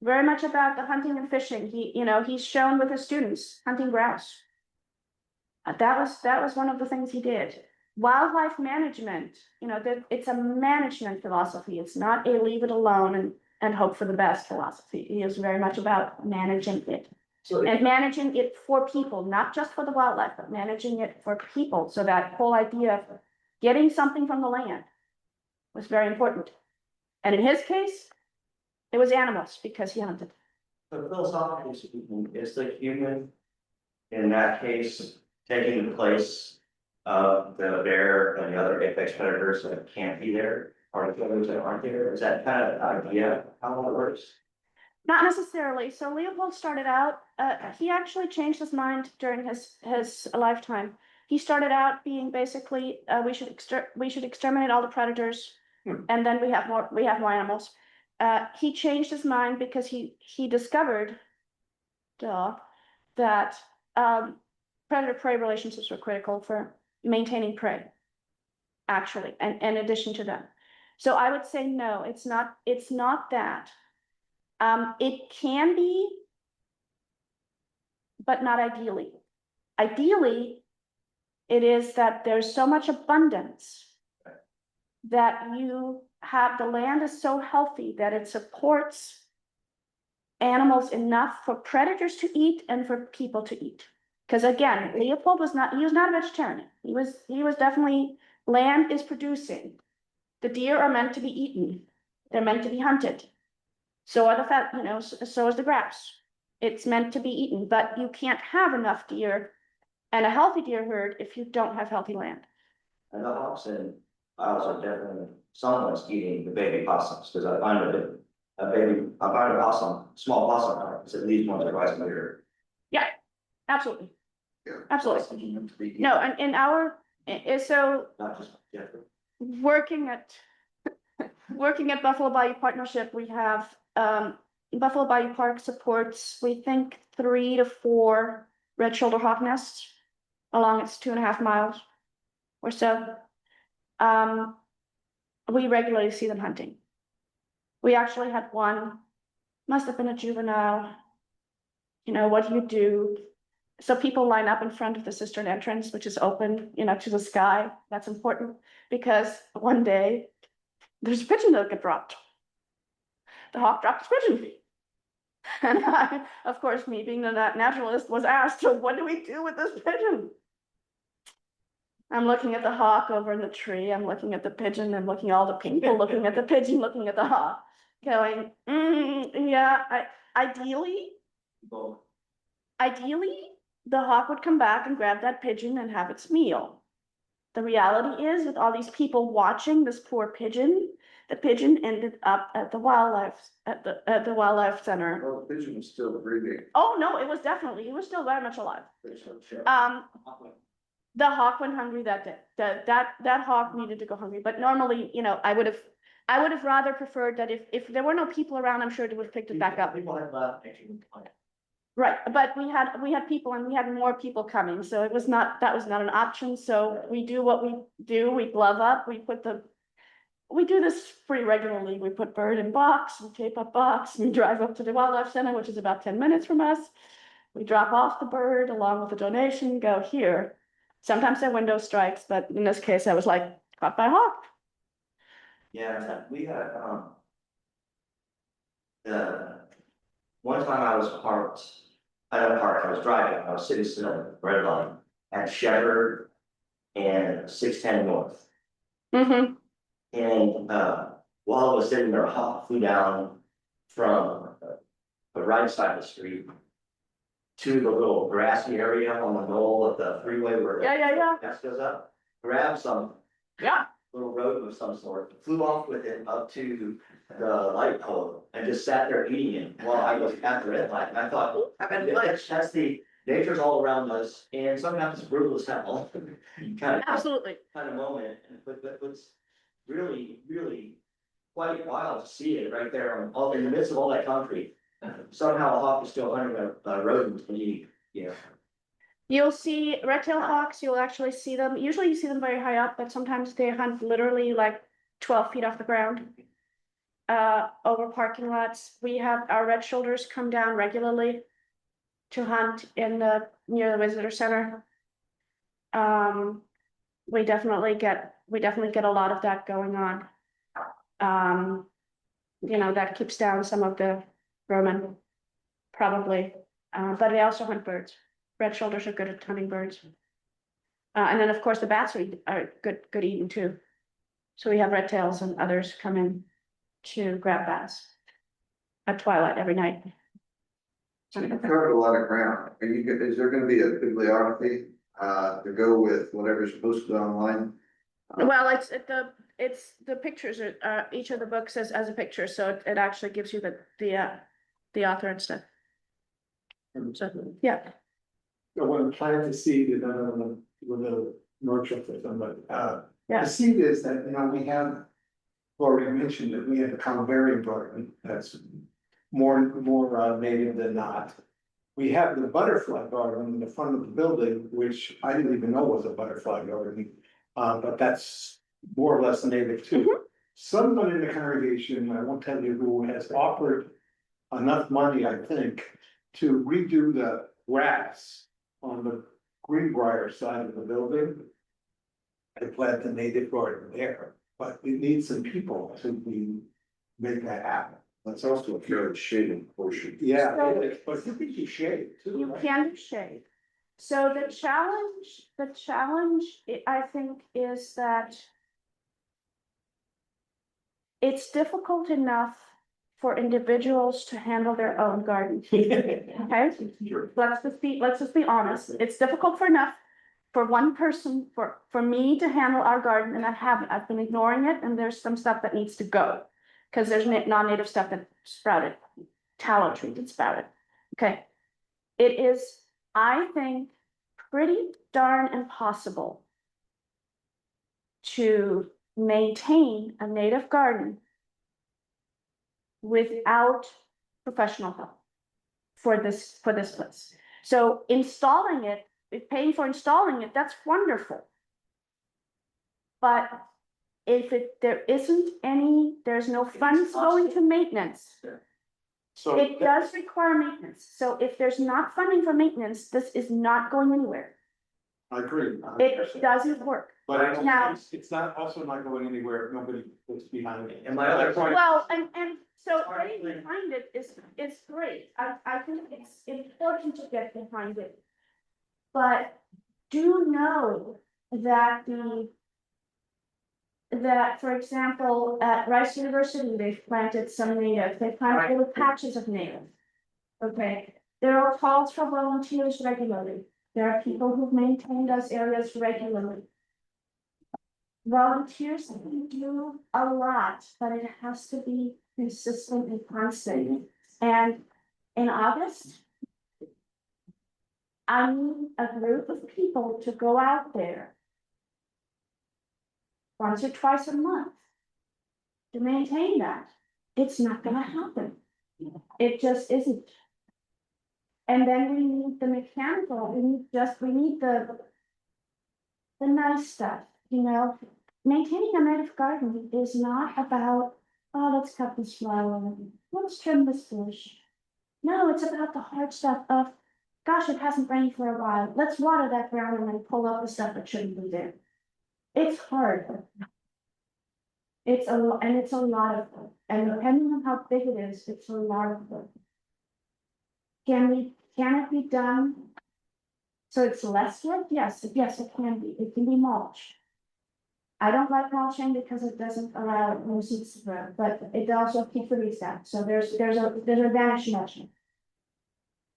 Very much about the hunting and fishing. He's shown with his students hunting grouse. That was one of the things he did. Wildlife management, that it's a management philosophy. It's not a leave it alone and hope for the best philosophy. He is very much about managing it. So And managing it for people, not just for the wildlife, but managing it for people. So that whole idea of getting something from the land was very important. And in his case, it was animals because he hunted. but philosophically speaking, is the human in that case taking the place of the bear and the other apex predators that can't be there, or the predators that aren't there? Is that kind of the idea how it works? Not necessarily. So Leopold started out, he actually changed his mind during his lifetime. He started out being basically, we should exterminate all the predators, and then we have more animals. He changed his mind because he discovered, that predator-prey relationships were critical for maintaining prey, actually, and in addition to them. So I would say no, it's not that. It can be, but not ideally. Ideally, it is that there's so much abundance that you have, the land is so healthy that it supports animals enough for predators to eat and for people to eat. Because again, Leopold was not a vegetarian. He was definitely, land is producing. The deer are meant to be eaten. They're meant to be hunted. So are the fat, so is the grass. It's meant to be eaten, but you can't have enough deer and a healthy deer herd if you don't have healthy land. And the hawks and owls are definitely someone's eating the baby possums, because I find a possum, small possum, it's at least once or twice a year. Absolutely. Yeah. Absolutely. No, and in our, so Not just, yeah. working at Buffalo Bayou Partnership, we have, Buffalo Bayou Park supports, we think, 3 to 4 red-shouldered hawk nests along its 2.5 miles or so. We regularly see them hunting. We actually had one, must have been a juvenile. What do you do? So people line up in front of the cistern entrance, which is open, to the sky. That's important because one day there's a pigeon that'll get dropped. The hawk dropped the pigeon. And I, of course, me being the naturalist, was asked, so what do we do with this pigeon? I'm looking at the hawk over in the tree. I'm looking at the pigeon. I'm looking at all the people looking at the pigeon, looking at the hawk, going, yeah, ideally, the hawk would come back and grab that pigeon and have its meal. The reality is, with all these people watching this poor pigeon, the pigeon ended up at the wildlife center. Well, the pigeon was still breathing. Oh no, it was still very much alive. The hawk went hungry that day. That hawk needed to go hungry. But normally, I would have rather preferred that if there were no people around, I'm sure they would have picked it back up. People have left. Right, but we had people and we had more people coming, so that was not an option. So we do what we do. We glove up. We do this pretty regularly. We put bird in box, we tape up box, we drive up to the wildlife center, which is about 10 minutes from us. We drop off the bird along with the donation, go here. Sometimes their window strikes, but in this case, I was like caught by a hawk. Yeah, we had, one time I was parked, I was driving, I was sitting still, at the red light, at Shepherd and 610 North. Mm-hmm. And, while I was sitting there, a hawk flew down from the right side of the street to the little grassy area on the knoll of the freeway where Yeah. gas goes up, grabbed some Yeah. little rope of some sort, flew off with it up to the light pole and just sat there eating it while I was at the red light. And I thought, that's the nature's all around us, and sometimes it's brutal as hell. Absolutely. Kind of moment, but it's really, really quite wild to see it right there in the midst of all that concrete. Somehow a hawk is still hunting a rodent when you. You'll see red-tailed hawks, you'll actually see them, usually you see them very high up, but sometimes they hunt literally like 12 feet off the ground. Over parking lots, we have our red shoulders come down regularly to hunt near the visitor center. we definitely get a lot of that going on. That keeps down some of the vermin, probably, but we also hunt birds. Red shoulders are good at hunting birds. And then, of course, the bats are good eating too. So we have red tails and others come in to grab bats at twilight every night. So you covered a lot of ground. Is there gonna be a bibliography, to go with whatever's posted online? Well, it's the pictures are, each of the books as a picture, so it actually gives you the author and stuff. So, yeah, What I'm trying to see is with the Northrop or somebody, Yeah. the seed is that, we have. Already mentioned that we have a columbarium garden that's more native than not. We have the butterfly garden in the front of the building, which I didn't even know was a butterfly garden. But that's more or less native too. Someone in the congregation, I won't tell you who, has offered enough money, I think, to redo the grass on the Greenbrier side of the building. And plant the native garden there, but it needs some people to make that happen. That's also a fairly shaded portion. Yeah, So- but you can do shade too, you right? can do shade. So the challenge, I think, is that it's difficult enough for individuals to handle their own garden. Okay, let's just be honest. It's difficult enough for one person, for me to handle our garden, and I haven't. I've been ignoring it, and there's some stuff that needs to go. Because there's non-native stuff that sprouted, tallow tree that sprouted. Okay. It is, I think, pretty darn impossible to maintain a native garden without professional help for this place. So installing it, paying for installing it, that's wonderful. But if there's no funds going to maintenance, So it does require maintenance. So if there's not funding for maintenance, this is not going anywhere. I agree. It doesn't work. But I don't Now- think it's not also not going anywhere if nobody puts behind it. And my other point- Well, and so getting behind it is great. I think it's important to get behind it. But do know that for example, at Rice University, they've planted some native, they planted little patches of native. Okay, there are calls for volunteers regularly. There are people who've maintained those areas regularly. Volunteers can do a lot, but it has to be consistent and constant. And in August, I need a group of people to go out there once or twice a month to maintain that. It's not gonna happen. It just isn't. And then we need the mechanical, we need the nice stuff, Maintaining a native garden is not about, oh, let's cut this flower, let's trim this bush. No, it's about the hard stuff of, gosh, it hasn't rained for a while, let's water that ground and then pull up the stuff that shouldn't be there. It's hard. It's a lot of work, and depending on how big it is, it's a lot of work. Can it be done? So it's less work? Yes, it can be. It can be mulch. I don't like mulching because it doesn't allow new seeds to grow, but it also keeps the weeds out. So there's advantage to mulching.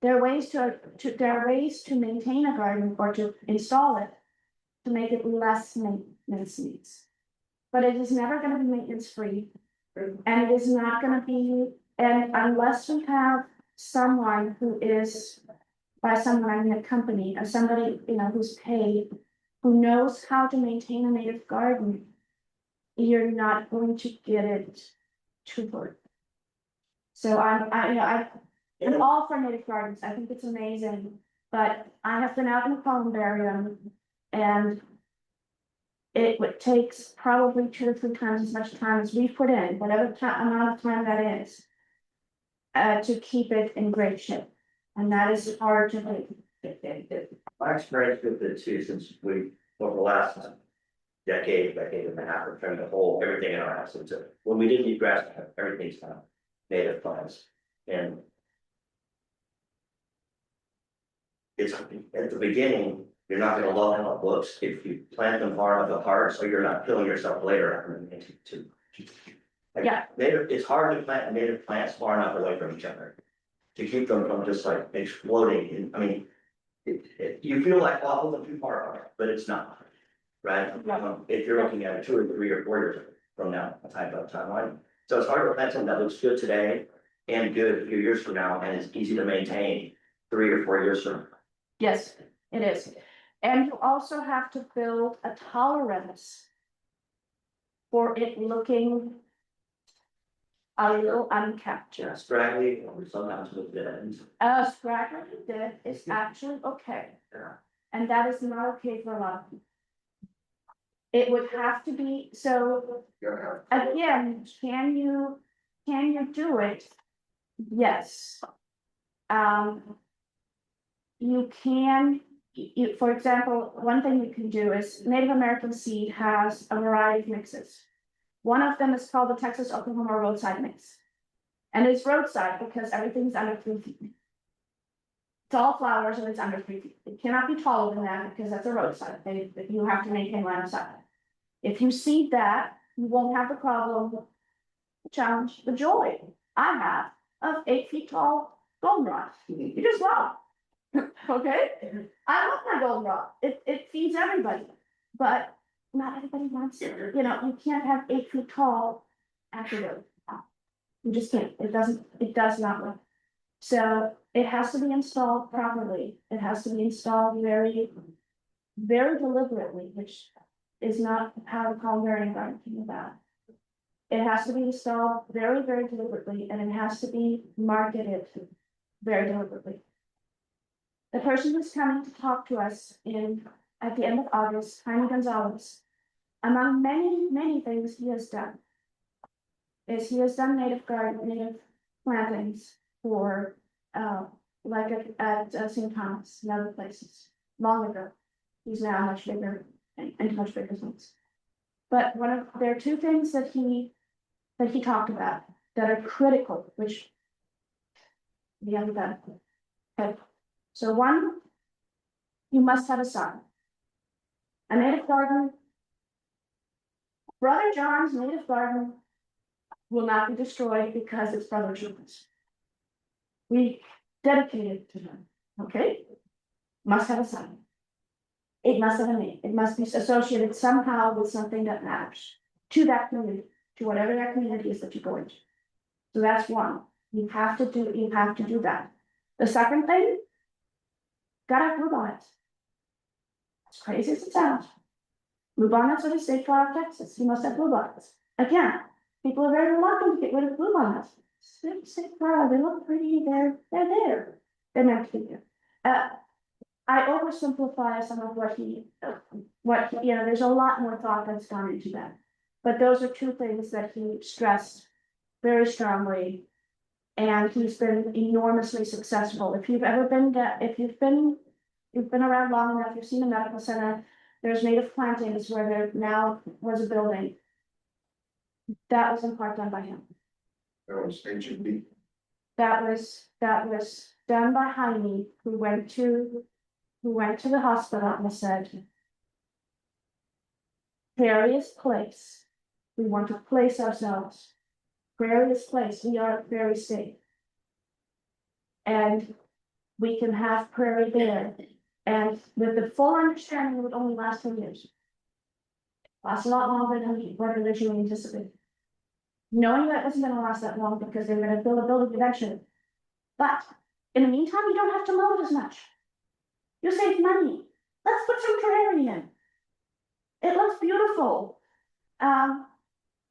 There are ways to maintain a garden or to install it to make it less maintenance needs. But it is never going to be maintenance free, and it is not going to be, and unless we have someone who is, by someone I mean a company, or somebody, who's paid, who knows how to maintain a native garden, you're not going to get it to work. So I'm all for native gardens. I think it's amazing, but I have been out in the columbarium, and it takes probably 2 to 3 times as much time as we've put in, whatever amount of time that is, to keep it in great shape. And that is hard to do. My experience with it too, since we, over the last decade and a half, we're trying to hold everything in our house into, when we didn't need grass, everything's kind of native plants. And it's, at the beginning, you're not gonna love out books if you plant them far enough apart, so you're not killing yourself later. Like, Yeah. native, it's hard to plant native plants far enough away from each other. To keep them from just like exploding, and I mean. You feel like, well, hold them too far apart, but it's not, right? If you're looking at it 2 or 3 or 4 years from now, a type of timeline. So it's hard to plant something that looks good today and good a few years from now, and it's easy to maintain 3 or 4 years from now. Yes, it is. And you also have to build a tolerance for it looking a little unkept. Yeah, scraggly, or sometimes with dead. Scraggly dead is actually okay. Yeah. And that is not okay for a lot of people. It would have to be, so again, can you do it? Yes. You can, for example, one thing you can do is Native American seed has a variety of mixes. One of them is called the Texas Oklahoma roadside mix. And it's roadside because everything's under 3 feet. It's all flowers and it's under 3 feet. It cannot be taller than that because that's a roadside. You have to maintain line of sight. If you seed that, you won't have the problem, challenge, the joy I have of 8 feet tall goldenrod. You just love. Okay? I love my goldenrod. It feeds everybody, but not everybody wants it. You know, you can't have 8 feet tall after. You just can't. It does not work. So it has to be installed properly. It has to be installed very, very deliberately, which is not how the columbarium garden came about. It has to be installed very, very deliberately, and it has to be marketed very deliberately. The person who's coming to talk to us at the end of August, Jaime Gonzalez, among many, many things he has done, is he has done native plantings for, like at St. Thomas and other places, long ago. He's now much bigger and much bigger things. But there are 2 things that he talked about that are critical, which we haven't done. Okay. So 1, you must have a son. A native garden, Brother John's native garden will not be destroyed because it's Brother John's. We dedicated it to him, okay? Must have a son. It must have a name. It must be associated somehow with something that matters to that community, to whatever that community is that you go into. So that's 1. You have to do that. The second thing, gotta have bluebonnets. As crazy as it sounds. Bluebonnets are the state flower of Texas. You must have bluebonnets. Again, people are very reluctant to get rid of bluebonnets. State flower, they look pretty, they're there. They're meant to be there. I oversimplify some of what there's a lot more thought that's gone into that. But those are 2 things that he stressed very strongly. And he's been enormously successful. If you've ever been around long enough, you've seen a medical center, there's native plantings where there now was a building. That was in part done by him. That was ancient meat. That was done by Jaime, who went to the hospital and said, Prairie's place. We want to place ourselves. Prairie's place. We are a prairie state. And we can have prairie there. And with the full understanding, it would only last 10 years. Lasts a lot longer than what originally anticipated. Knowing that wasn't gonna last that long because they were gonna build a building eventually. But in the meantime, you don't have to mow it as much. You save money. Let's put some prairie in. It looks beautiful.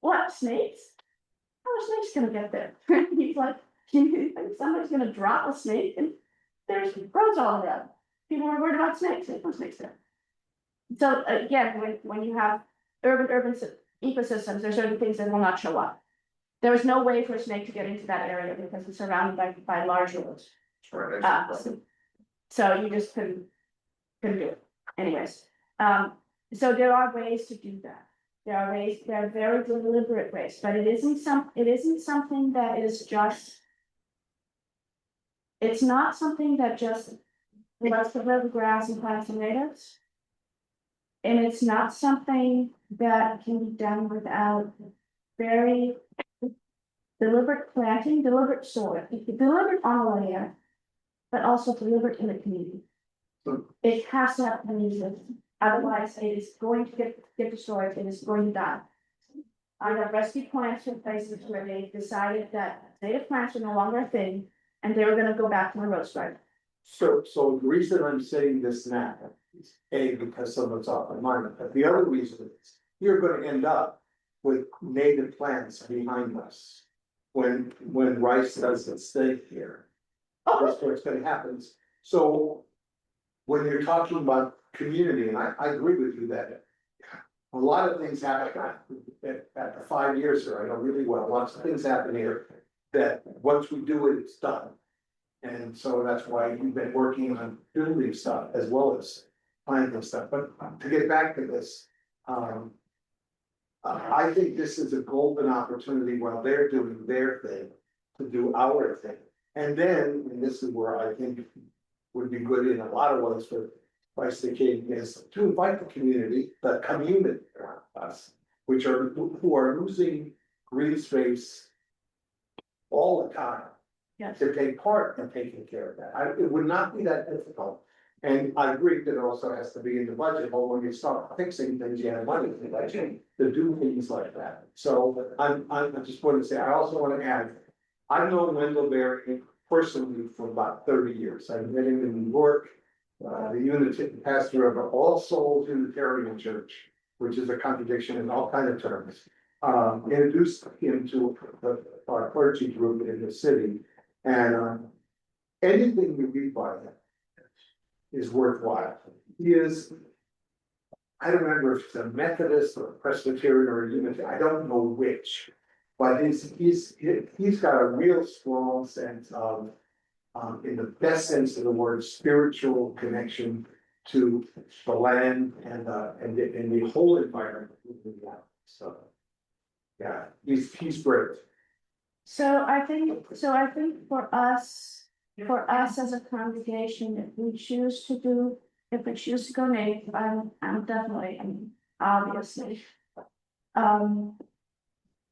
What, snakes? How are snakes gonna get there? He's like, somebody's gonna drop a snake and there's roads all around. People are worried about snakes, there's no snakes there. So again, when you have urban ecosystems, there's certain things that will not show up. There was no way for a snake to get into that area because it's surrounded by large roads. Right, So you just couldn't. couldn't do it. Anyways, so there are ways to do that. There are very deliberate ways, but it isn't something that is just. It's not something that just lets the live grass and plant tomatoes. And it's not something that can be done without very deliberate planting, deliberate soil, deliberate on the land, but also deliberate in the community. It has to have community, otherwise it is going to get destroyed, it is going to die. I have rescued plants from places where they decided that native plants are no longer a thing, and they were gonna go back to the road stripe. So the reason I'm saying this now is A, because someone's off my mind, but the other reason is you're gonna end up with native plants behind us. When rice doesn't stay here, that's what's gonna happen. So when you're talking about community, and I agree with you that a lot of things happen at the 5 years here, I know really well, lots of things happen here that once we do it, it's done. And so that's why you've been working on building stuff as well as planting stuff, but to get back to this. I think this is a golden opportunity while they're doing their thing, to do our thing. And then, and this is where I think would be good in a lot of ways for Vice the King, is to invite the community around us, who are losing green space all the time. Yes. To take part in taking care of that. It would not be that difficult. And I agree that it also has to be in the budget, but when you start fixing things, you have money in the budget to do things like that. So I just want to say, I also want to add, I've known Wendell Berry personally for about 30 years. I've met him in New York, the Unitarian pastor of All Souls Unitarian Church, which is a contradiction in all kinds of terms. Introduced him to our clergy group in the city. And anything you read by him is worthwhile. He is, I don't remember if it's a Methodist or a Presbyterian or a Unitarian, I don't know which. But he's got a real strong sense of, in the best sense of the word, spiritual connection to the land and the whole environment. So, yeah, he's great. So I think for us as a congregation, if we choose to go native, I'm definitely, obviously.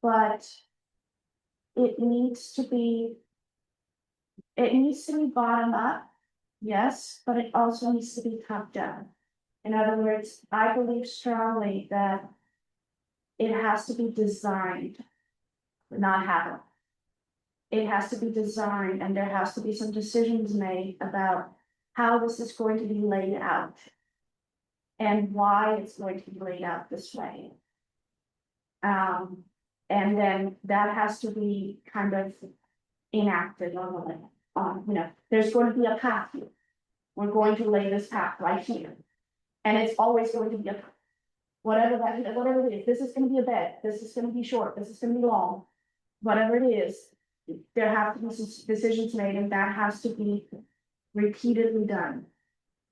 But it needs to be bottom up, yes, but it also needs to be top down. In other words, I believe strongly that it has to be designed, not happen. It has to be designed, and there has to be some decisions made about how this is going to be laid out. And why it's going to be laid out this way. And then that has to be kind of enacted on the land. There's going to be a path here. We're going to lay this path right here. And it's always going to be a, whatever it is, this is gonna be a bed, this is gonna be short, this is gonna be long. Whatever it is, there have to be some decisions made, and that has to be repeatedly done.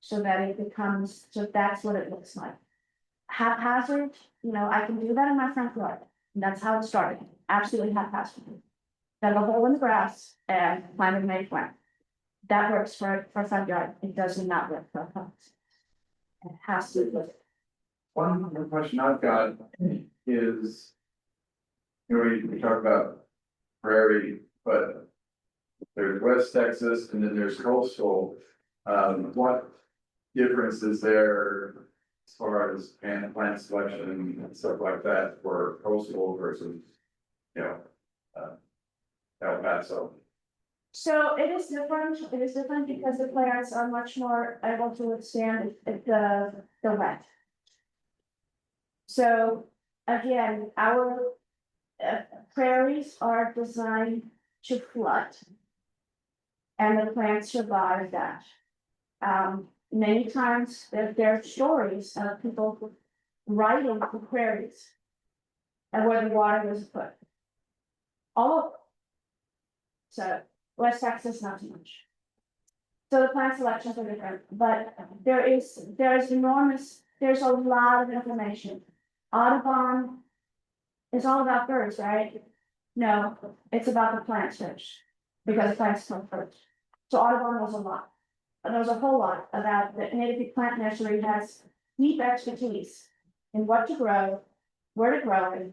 So that it becomes, so that's what it looks like. Haphazard, I can do that in my front yard, and that's how it started, absolutely haphazard. Dug a hole in the grass and planted a native plant. That works for a front yard, it does not work for a house. It has to be. One other question I've got is, we talk about prairie, but there's West Texas and then there's coastal. What difference is there as far as plant selection and stuff like that for coastal versus, El Paso? So it is different because the plants are much more able to withstand the wet. So again, our prairies are designed to flood. And the plants survive that. Many times there are stories of people riding the prairies and where the water was put. All over. So West Texas, not too much. So the plant selections are different, but there's a lot of information. Audubon is all about birds, right? No, it's about the plant search, because plants come first. So Audubon knows a lot. Knows a whole lot about the native plant nursery, has deep expertise in what to grow, where to grow it,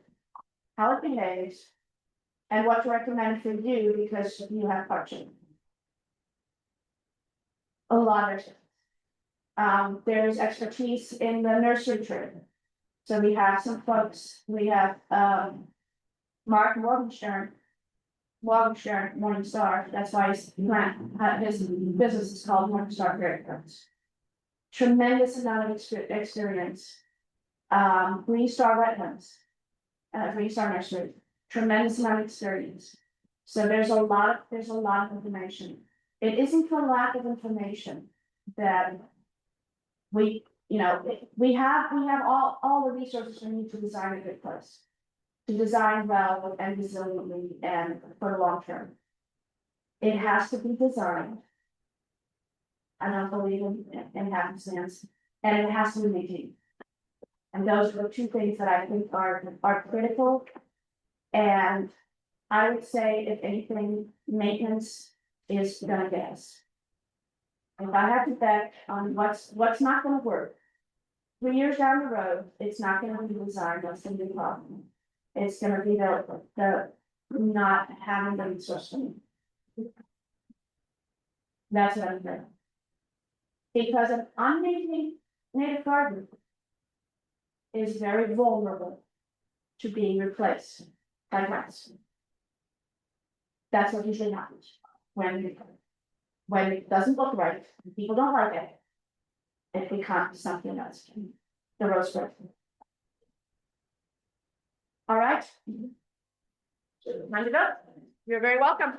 how it behaves, and what to recommend for you because you have hardship. A lot of it. There's expertise in the nursery trade. So we have some folks, we have, Mark Morgenstern, Morningstar, that's why his business is called Morningstar Great Gardens. Tremendous amount of experience. Green Star Wetlands, Green Star Nursery, tremendous amount of experience. So there's a lot of information. It isn't for lack of information that we, we have all the resources we need to design a good place. To design well and resiliently and for the long term. It has to be designed. I don't believe in happenstance, and it has to be maintained. And those are the two things that I think are critical. And I would say, if anything, maintenance is gonna get us. If I had to bet on what's not gonna work, 3 years down the road, it's not gonna be designed, that's gonna be the problem. It's gonna be the not having the resources. That's what I'm saying. Because an unmaintained native garden is very vulnerable to being replaced by plants. That's what usually happens when it doesn't look right, people don't like it. It becomes something else, the rose bird. All right. Mind it up. You're very welcome.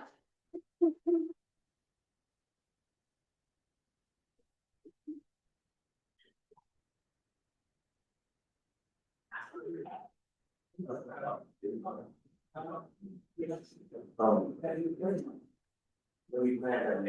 We plant a